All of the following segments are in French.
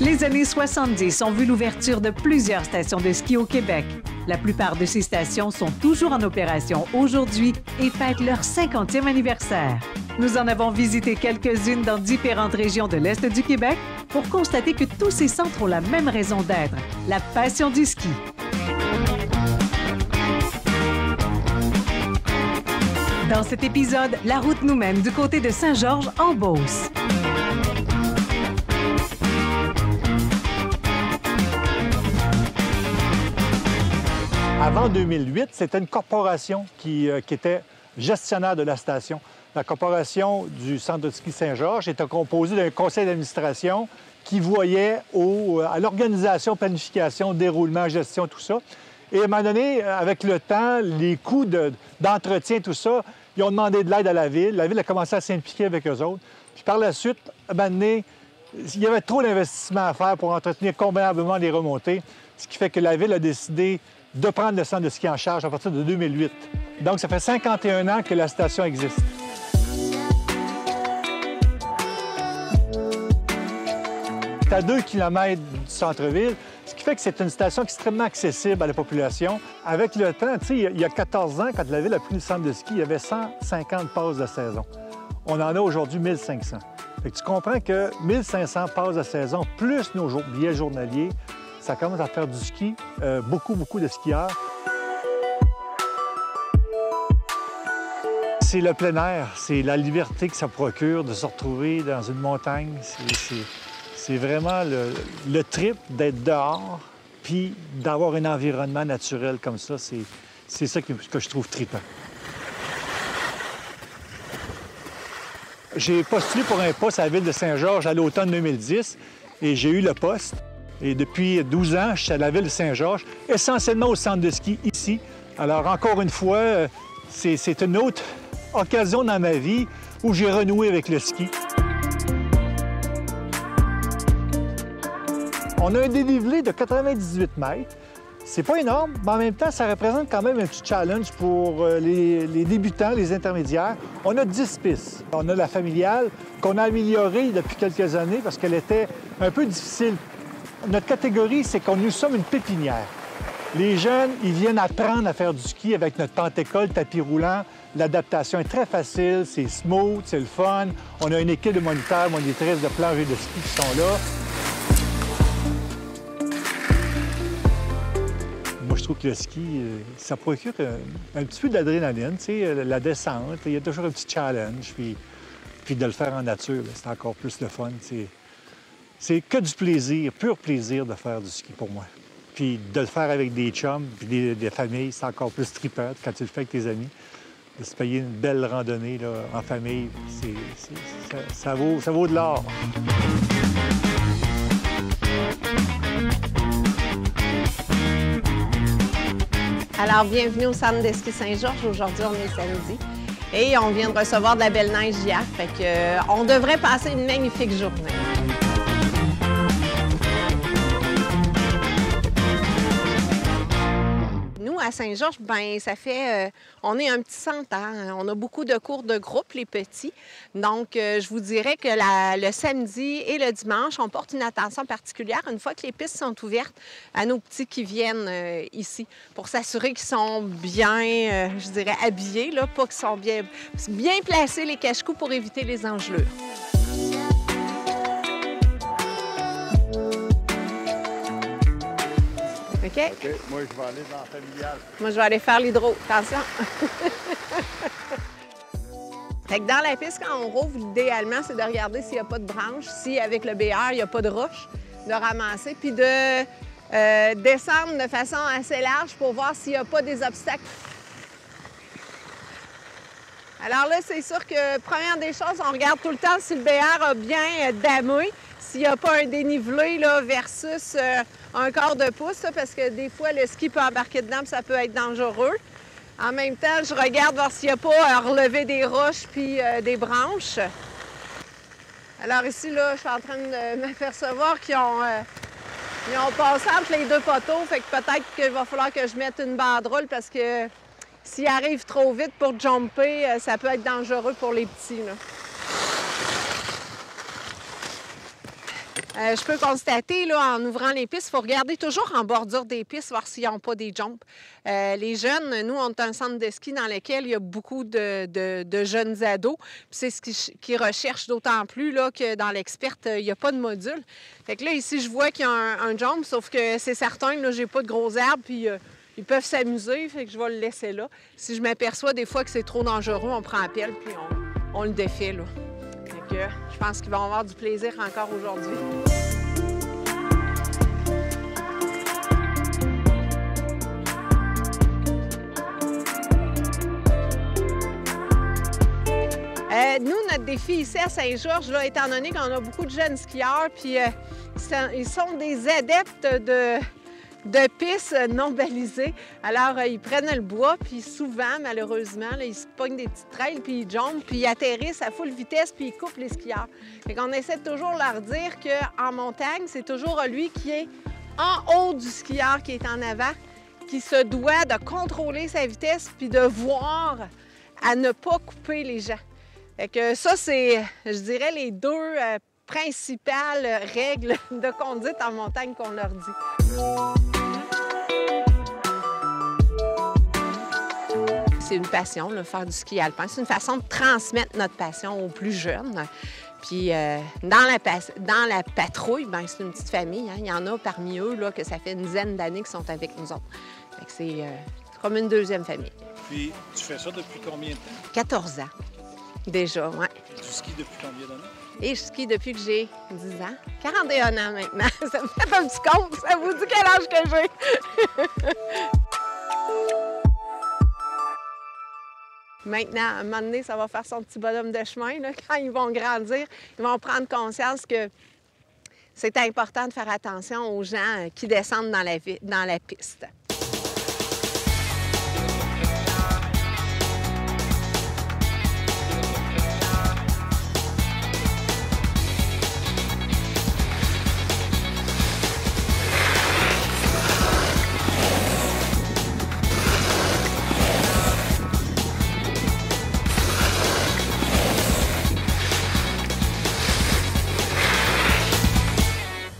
Les années 70 ont vu l'ouverture de plusieurs stations de ski au Québec. La plupart de ces stations sont toujours en opération aujourd'hui et fêtent leur 50e anniversaire. Nous en avons visité quelques-unes dans différentes régions de l'Est du Québec pour constater que tous ces centres ont la même raison d'être, la passion du ski. Dans cet épisode, la route nous mène du côté de Saint-Georges en Beauce. Avant 2008, c'était une corporation qui était gestionnaire de la station. La corporation du Centre de ski Saint-Georges était composée d'un conseil d'administration qui voyait à l'organisation, planification, déroulement, gestion, tout ça. Et à un moment donné, avec le temps, les coûts d'entretien, tout ça, ils ont demandé de l'aide à la ville. La ville a commencé à s'impliquer avec eux autres. Puis par la suite, à un moment donné, il y avait trop d'investissements à faire pour entretenir convenablement les remontées, ce qui fait que la ville a décidé de prendre le centre de ski en charge à partir de 2008. Donc, ça fait 51 ans que la station existe. C'est à 2 km du centre-ville, ce qui fait que c'est une station extrêmement accessible à la population. Avec le temps, tu sais, il y a 14 ans, quand la ville a pris le centre de ski, il y avait 150 passes de saison. On en a aujourd'hui 1500. Fait que tu comprends que 1500 passes de saison, plus nos billets journaliers, ça commence à faire du ski, beaucoup de skieurs. C'est le plein air, c'est la liberté que ça procure de se retrouver dans une montagne. C'est vraiment le trip d'être dehors, puis d'avoir un environnement naturel comme ça. C'est ça que je trouve trippant. J'ai postulé pour un poste à la ville de Saint-Georges à l'automne 2010 et j'ai eu le poste. Et depuis 12 ans, je suis à la ville de Saint-Georges, essentiellement au centre de ski ici. Alors, encore une fois, c'est une autre occasion dans ma vie où j'ai renoué avec le ski. On a un dénivelé de 98 mètres. C'est pas énorme, mais en même temps, ça représente quand même un petit challenge pour les débutants, les intermédiaires. On a 10 pistes. On a la familiale qu'on a améliorée depuis quelques années parce qu'elle était un peu difficile. Notre catégorie, c'est que nous sommes une pépinière. Les jeunes, ils viennent apprendre à faire du ski avec notre pente-école, tapis roulant. L'adaptation est très facile, c'est smooth, c'est le fun. On a une équipe de moniteurs, monitrices de planches et de ski qui sont là. Moi, je trouve que le ski, ça procure un petit peu d'adrénaline, tu sais, la descente. Il y a toujours un petit challenge, puis de le faire en nature, c'est encore plus le fun. C'est que du plaisir, pur plaisir de faire du ski pour moi. Puis de le faire avec des chums, puis des familles, c'est encore plus trippant quand tu le fais avec tes amis. De se payer une belle randonnée là, en famille, ça vaut de l'or. Alors, bienvenue au Centre de ski Saint-Georges. Aujourd'hui, on est samedi et on vient de recevoir de la belle neige hier. Fait que, on devrait passer une magnifique journée. À Saint-Georges, bien, ça fait... on est un petit centre, hein? On a beaucoup de cours de groupe, les petits. Donc, je vous dirais que le samedi et le dimanche, on porte une attention particulière une fois que les pistes sont ouvertes à nos petits qui viennent ici pour s'assurer qu'ils sont bien, je dirais, habillés, là, pas qu'ils sont bien placés, les cache-coups, pour éviter les engelures. OK? OK. Moi, je vais aller dans la familiale. Moi, je vais aller faire l'hydro. Attention! Fait que dans la piste, quand on rouvre, idéalement, c'est de regarder s'il n'y a pas de branche, si avec le BR, il n'y a pas de roche, de ramasser, puis de descendre de façon assez large pour voir s'il n'y a pas des obstacles. Alors là, c'est sûr que, première des choses, on regarde tout le temps si le BR a bien damé, s'il n'y a pas un dénivelé là, versus un quart de pouce, là, parce que des fois, le ski peut embarquer dedans, puis ça peut être dangereux. En même temps, je regarde voir s'il n'y a pas à relever des roches puis des branches. Alors ici, là, je suis en train de m'apercevoir qu'ils ont passé entre les deux poteaux, fait que peut-être qu'il va falloir que je mette une banderole parce que s'il arrive trop vite pour jumper, ça peut être dangereux pour les petits, là. Je peux constater, là, en ouvrant les pistes, il faut regarder toujours en bordure des pistes, voir s'ils n'ont pas des jumps. Les jeunes, nous, on a un centre de ski dans lequel il y a beaucoup de jeunes ados. C'est ce qu'ils recherchent d'autant plus là, que dans l'experte, il n'y a pas de module. Fait que là, ici, je vois qu'il y a un jump, sauf que c'est certain, là, j'ai pas de gros arbres, puis ils peuvent s'amuser, fait que je vais le laisser là. Si je m'aperçois des fois que c'est trop dangereux, on prend appel, puis on le défait, là. Fait que je pense qu'ils vont avoir du plaisir encore aujourd'hui. Nous, notre défi ici à Saint-Georges, là, étant donné qu'on a beaucoup de jeunes skieurs, puis ils sont des adeptes de pistes non balisées. Alors, ils prennent le bois, puis souvent, malheureusement, là, ils se pognent des petites trails, puis ils jumpent, puis ils atterrissent à full vitesse, puis ils coupent les skieurs. Fait qu'on essaie de toujours leur dire qu'en montagne, c'est toujours lui qui est en haut du skieur qui est en avant, qui se doit de contrôler sa vitesse, puis de voir à ne pas couper les gens. Fait que ça, c'est, je dirais, les deux principales règles de conduite en montagne qu'on leur dit. C'est une passion, là, faire du ski alpin. C'est une façon de transmettre notre passion aux plus jeunes. Puis dans la patrouille, bien, c'est une petite famille. Hein. Il y en a parmi eux là, que ça fait une dizaine d'années qu'ils sont avec nous autres. Fait que c'est comme une deuxième famille. Puis, tu fais ça depuis combien de temps? 14 ans. Déjà, oui. Tu skis depuis combien d'années? Et je skie depuis que j'ai 10 ans. 41 ans maintenant. Ça me fait un petit compte. Ça vous dit quel âge que j'ai? Maintenant, à un moment donné, ça va faire son petit bonhomme de chemin. Là. Quand ils vont grandir, ils vont prendre conscience que c'est important de faire attention aux gens qui descendent dans la piste.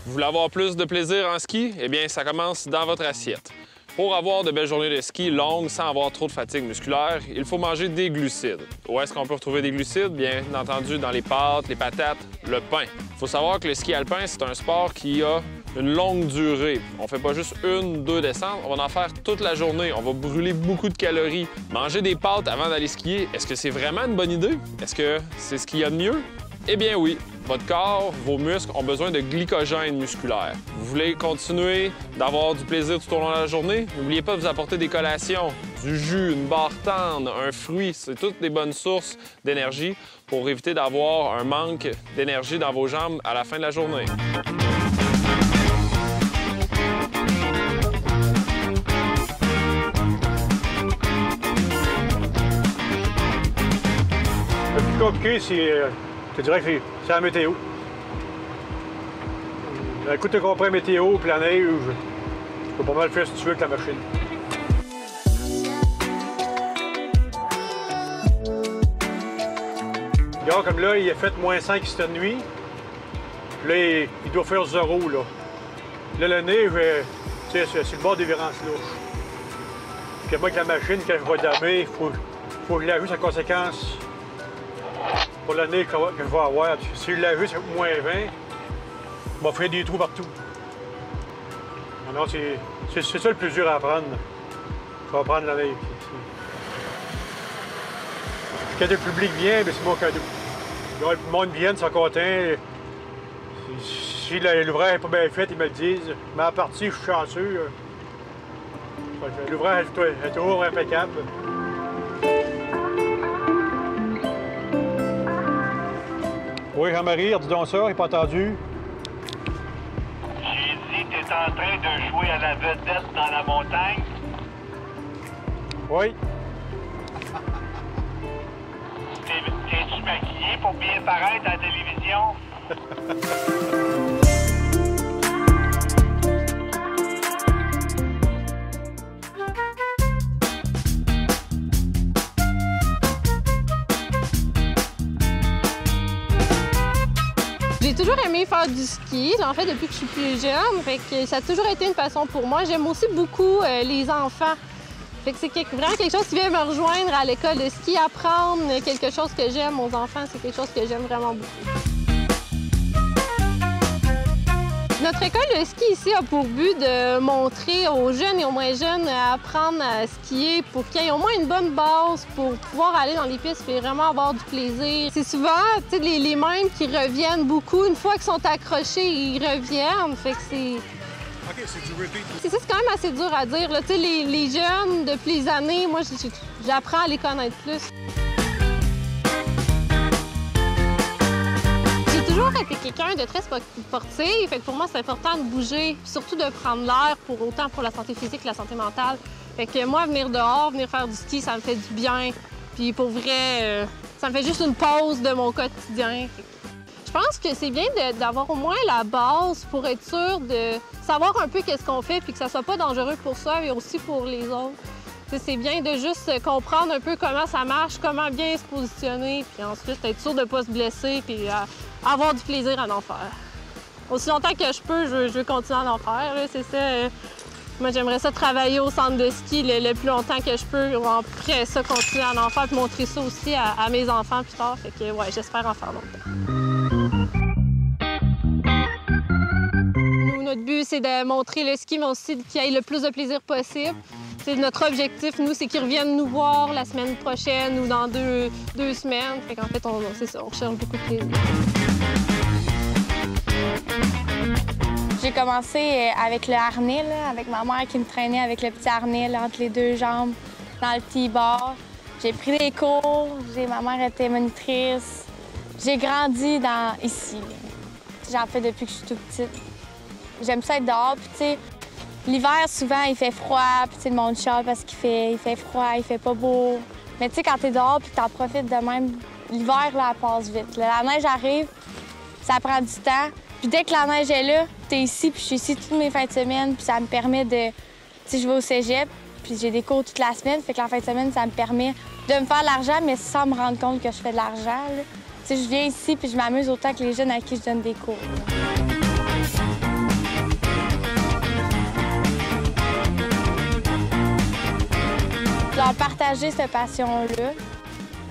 Vous voulez avoir plus de plaisir en ski? Eh bien, ça commence dans votre assiette. Pour avoir de belles journées de ski longues sans avoir trop de fatigue musculaire, il faut manger des glucides. Où est-ce qu'on peut retrouver des glucides? Bien entendu, dans les pâtes, les patates, le pain. Il faut savoir que le ski alpin, c'est un sport qui a une longue durée. On fait pas juste une, deux descentes, on va en faire toute la journée. On va brûler beaucoup de calories. Manger des pâtes avant d'aller skier, est-ce que c'est vraiment une bonne idée? Est-ce que c'est ce qu'il y a de mieux? Eh bien oui, votre corps, vos muscles ont besoin de glycogène musculaire. Vous voulez continuer d'avoir du plaisir tout au long de la journée? N'oubliez pas de vous apporter des collations, du jus, une barre tendre, un fruit. C'est toutes des bonnes sources d'énergie pour éviter d'avoir un manque d'énergie dans vos jambes à la fin de la journée. Le plus compliqué, c'est... Je dirais que c'est la météo. Écoute, tu comprends météo, puis la neige, je peux pas mal faire ce que tu veux avec la machine. Regarde, comme là, il a fait moins 5 cette nuit. Puis là, il doit faire 0, là. Là, la neige, tu sais, c'est le bord des virances louches. Puis moi, avec la machine, quand je vais damer, il faut que je l'ajuste en conséquence. Pour l'année que je vais avoir. Si je l'ajuste avec moins 20, il va faire des trous partout. Non, c'est ça le plus dur à apprendre. Tu vas apprendre l'année. Quand le public vient, c'est mon cadeau. Quand le monde vient, ils sont contents. Si l'ouvrage n'est pas bien fait, ils me le disent. Mais à partir, je suis chanceux. L'ouvrage est toujours impeccable. Oui, Jean-Marie, dis donc ça, il n'est pas entendu. J'ai dit que tu es en train de jouer à la vedette dans la montagne. Oui. Es-tu maquillé pour bien paraître à la télévision? J'ai toujours aimé faire du ski, j'en fais depuis que je suis plus jeune, fait que ça a toujours été une passion pour moi. J'aime aussi beaucoup les enfants. Fait que c'est vraiment quelque chose qui vient me rejoindre à l'école de ski, apprendre quelque chose que j'aime aux enfants, c'est quelque chose que j'aime vraiment beaucoup. Notre école de ski ici a pour but de montrer aux jeunes et aux moins jeunes à apprendre à skier pour qu'ils aient au moins une bonne base pour pouvoir aller dans les pistes et vraiment avoir du plaisir. C'est souvent les mêmes qui reviennent beaucoup. Une fois qu'ils sont accrochés, ils reviennent. Fait que c'est... OK, c'est du repeat. C'est quand même assez dur à dire. Là. Les jeunes, depuis les années, moi, j'apprends à les connaître plus. J'ai toujours été quelqu'un de très sportif. Fait que pour moi, c'est important de bouger, surtout de prendre l'air, autant pour la santé physique que la santé mentale. Fait que moi, venir dehors, venir faire du ski, ça me fait du bien. Puis pour vrai, ça me fait juste une pause de mon quotidien. Je pense que c'est bien d'avoir au moins la base pour être sûr de savoir un peu qu'est-ce qu'on fait puis que ça soit pas dangereux pour soi et aussi pour les autres. C'est bien de juste comprendre un peu comment ça marche, comment bien se positionner, puis ensuite être sûr de ne pas se blesser puis avoir du plaisir à en faire. Aussi longtemps que je peux, je veux continuer à en faire. C'est ça. Moi, j'aimerais ça travailler au centre de ski le plus longtemps que je peux. Après ça, continuer à en faire et montrer ça aussi à mes enfants plus tard. Fait que, ouais, j'espère en faire longtemps. Notre but, c'est de montrer le ski, mais aussi qu'il y ait le plus de plaisir possible. Notre objectif, nous, c'est qu'ils reviennent nous voir la semaine prochaine ou dans deux semaines. Fait qu'en fait, c'est ça, on cherche beaucoup de plaisir. J'ai commencé avec le harnais, là, avec ma mère qui me traînait avec le petit harnais là, entre les deux jambes dans le T-bar. J'ai pris des cours, ma mère était monitrice. J'ai grandi ici. J'en fais depuis que je suis toute petite. J'aime ça être dehors, puis tu sais, l'hiver, souvent, il fait froid, puis tu sais, le monde chiale parce qu'il fait froid, il fait pas beau. Mais tu sais, quand t'es dehors puis t'en profites de même, l'hiver, là, elle passe vite. Là, la neige arrive, ça prend du temps. Puis dès que la neige est là, t'es ici, puis je suis ici toutes mes fins de semaine, puis ça me permet de... Tu sais, je vais au cégep, puis j'ai des cours toute la semaine, fait que la fin de semaine, ça me permet de me faire de l'argent, mais sans me rendre compte que je fais de l'argent. Tu sais, je viens ici, puis je m'amuse autant que les jeunes à qui je donne des cours. Leur partager cette passion-là,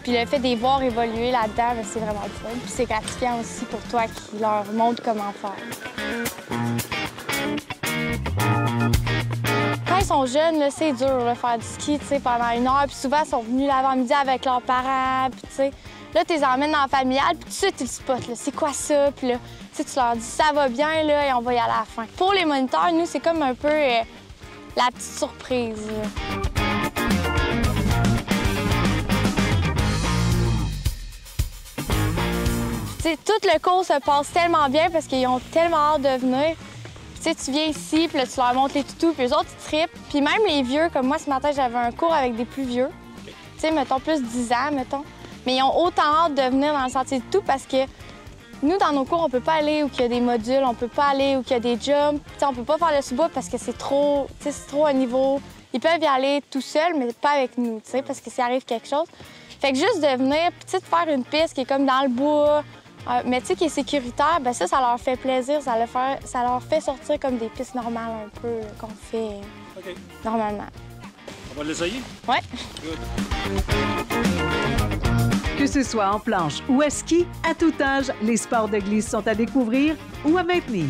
puis le fait de les voir évoluer là-dedans, c'est vraiment le fun. Puis c'est gratifiant aussi pour toi qui leur montre comment faire. Quand ils sont jeunes, c'est dur de faire du ski pendant 1 heure. Puis souvent, ils sont venus l'avant-midi avec leurs parents. Puis là, tu les emmènes dans la familiale, puis tout de suite, ils le spotent. C'est quoi ça? Puis là, tu leur dis ça va bien, là, et on va y aller à la fin. Pour les moniteurs, nous, c'est comme un peu la petite surprise. Tout le cours se passe tellement bien parce qu'ils ont tellement hâte de venir. Puis, tu viens ici, puis là, tu leur montres les toutous, puis eux autres, ils trippent. Puis même les vieux, comme moi, ce matin, j'avais un cours avec des plus vieux. Tu sais, mettons, plus 10 ans, mettons. Mais ils ont autant hâte de venir dans le sentier de tout parce que nous, dans nos cours, on peut pas aller où il y a des modules, on peut pas aller où il y a des jumps. T'sais, on peut pas faire le sous-bois parce que c'est trop un niveau. Ils peuvent y aller tout seuls, mais pas avec nous, parce que s'il arrive quelque chose. Fait que juste de venir, de faire une piste qui est comme dans le bois, mais tu sais, qui est sécuritaire, bien ça leur fait plaisir. Ça leur fait sortir comme des pistes normales un peu qu'on fait normalement. On va l'essayer? Oui. Que ce soit en planche ou à ski, à tout âge, les sports de glisse sont à découvrir ou à maintenir.